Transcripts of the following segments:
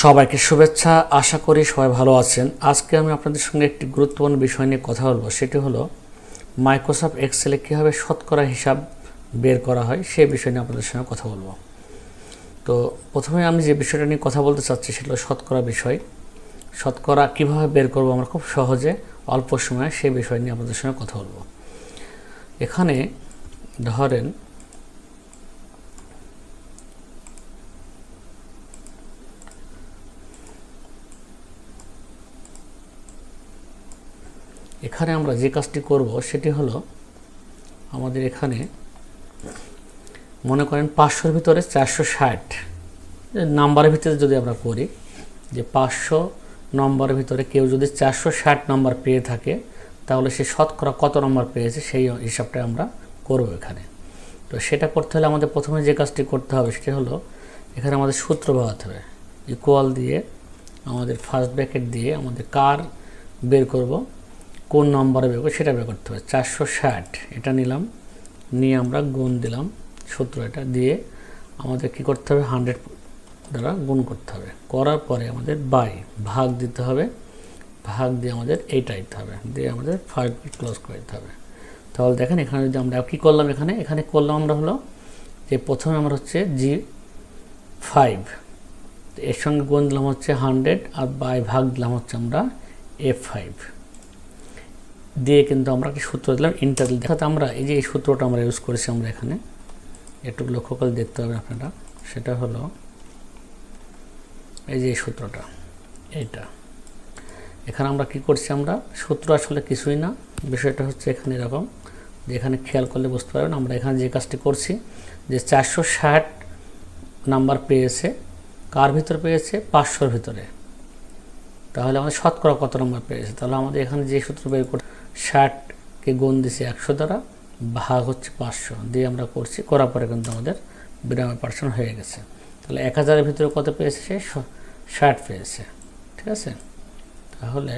সবাইকে শুভেচ্ছা। আশা করি সবাই ভালো আছেন। আজকে আমি আপনাদের সঙ্গে একটি গুরুত্বপূর্ণ বিষয় নিয়ে কথা বলবো। সেটি হলো মাইক্রোসফট এক্সেলে কীভাবে শতকরা হিসাব বের করা হয় সেই বিষয় নিয়ে আপনাদের সঙ্গে কথা বলবো। তো প্রথমে আমি যে বিষয়টা নিয়ে কথা বলতে চাচ্ছি সেটা শতকরা বিষয়। শতকরা কীভাবে বের করবো আমরা খুব সহজে অল্প সময়ে সেই বিষয় নিয়ে আপনাদের সঙ্গে কথা বলবো। এখানে ধরেন এখানে আমরা যে কাজটি করব সেটি হলো আমাদের এখানে মনে করেন 500-র ভিতরে 460 নাম্বারের ভিতরে যদি আমরা করি যে 500 নম্বরের ভিতরে কেউ যদি 460 নম্বর পেয়ে থাকে তাহলে সে শতকরা কত নম্বর পেয়েছে সেই হিসাবটা আমরা করব এখানে। তো সেটা করতে হলে আমাদের প্রথমে যে কাজটি করতে হবে সেটি হলো এখানে আমাদের সূত্র ব্যবহার হবে। ইকুয়াল দিয়ে আমাদের ফার্স্ট ব্র্যাকেট দিয়ে আমাদের কার বের করব, কোন নম্বরে বের করবো সেটা বের করতে হবে। 460 এটা নিলাম, নিয়ে আমরা গুণ দিলাম সূত্র এটা দিয়ে আমাদের কি করতে হবে 100 দ্বারা গুণ করতে হবে। করার পরে আমাদের বাই ভাগ দিতে হবে, ভাগ দিয়ে আমাদের এইটা দিতে হবে, দিয়ে আমাদের ফার্স্ট ক্লোজ করে দিতে হবে। তাহলে দেখেন এখানে যদি আমরা কী করলাম এখানে করলাম আমরা হলো যে প্রথমে আমরা হচ্ছে G5 এর সঙ্গে গুণ দিলাম হচ্ছে 100 আর বাই ভাগ দিলাম হচ্ছে আমরা F5 দিয়ে কিন্তু আমরা কি সূত্র দিলাম ইন্টার দেখাতে আমরা এই যে এই সূত্রটা আমরা ইউজ করেছি আমরা এখানে একটু লক্ষ্য করে দেখতে হবে আপনারা। সেটা হলো এই যে এই সূত্রটা এইটা এখানে আমরা কি করছি আমরা সূত্র আসলে কিছুই না, বিষয়টা হচ্ছে এখানে এরকম যে এখানে খেয়াল করলে বুঝতে পারবেন আমরা এখানে যে কাজটি করছি যে 460 নাম্বার পেয়েছে, কার ভিতরে পেয়েছে 500-র ভিতরে, তাহলে আমাদের শতকরা কত নম্বর পেয়েছে। তাহলে আমাদের এখানে যে সূত্র বের করতে 60কে গুণ দিছি 100 দ্বারা ভাগ হচ্ছে 500 দিয়ে আমরা করছি, করার পরে কিন্তু আমাদের 92% হয়ে গেছে। তাহলে 1000-এর ভিতরে কত পেয়েছে সে 60 পেয়েছে, ঠিক আছে। তাহলে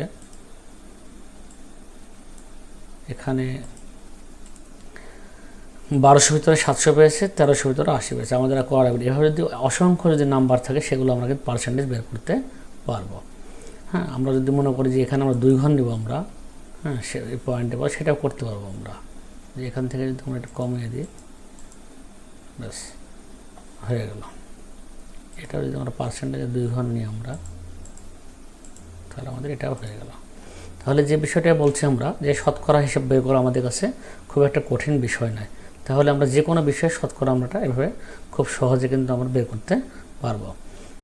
এখানে 1200 ভিতরে 700 পেয়েছে, 1300 ভিতরে 80 পেয়েছে। আমাদের করা এভাবে যদি অসংখ্য যদি নাম্বার থাকে সেগুলো আমরা কিন্তু পার্সেন্টেজ বের করতে পারবো। হ্যাঁ, আমরা যদি মনে করি যে এখানে আমরা 2 ঘর নিব আমরা, হ্যাঁ সে পয়েন্টে পাবো সেটাও করতে পারবো আমরা। যে এখান থেকে যদি আমরা একটু কমিয়ে দিই ব্যাস হয়ে গেল। এটা যদি আমরা পার্সেন্টেজে 2 ঘর নিই আমরা তাহলে আমাদের এটাও হয়ে গেল। তাহলে যে বিষয়টা বলছি আমরা যে শতকরা হিসাব বের করা আমাদের কাছে খুব একটা কঠিন বিষয় নয়। তাহলে আমরা যে কোনো বিষয়ে শতকরা আমরা এভাবে খুব সহজে কিন্তু আমরা বের করতে পারবো।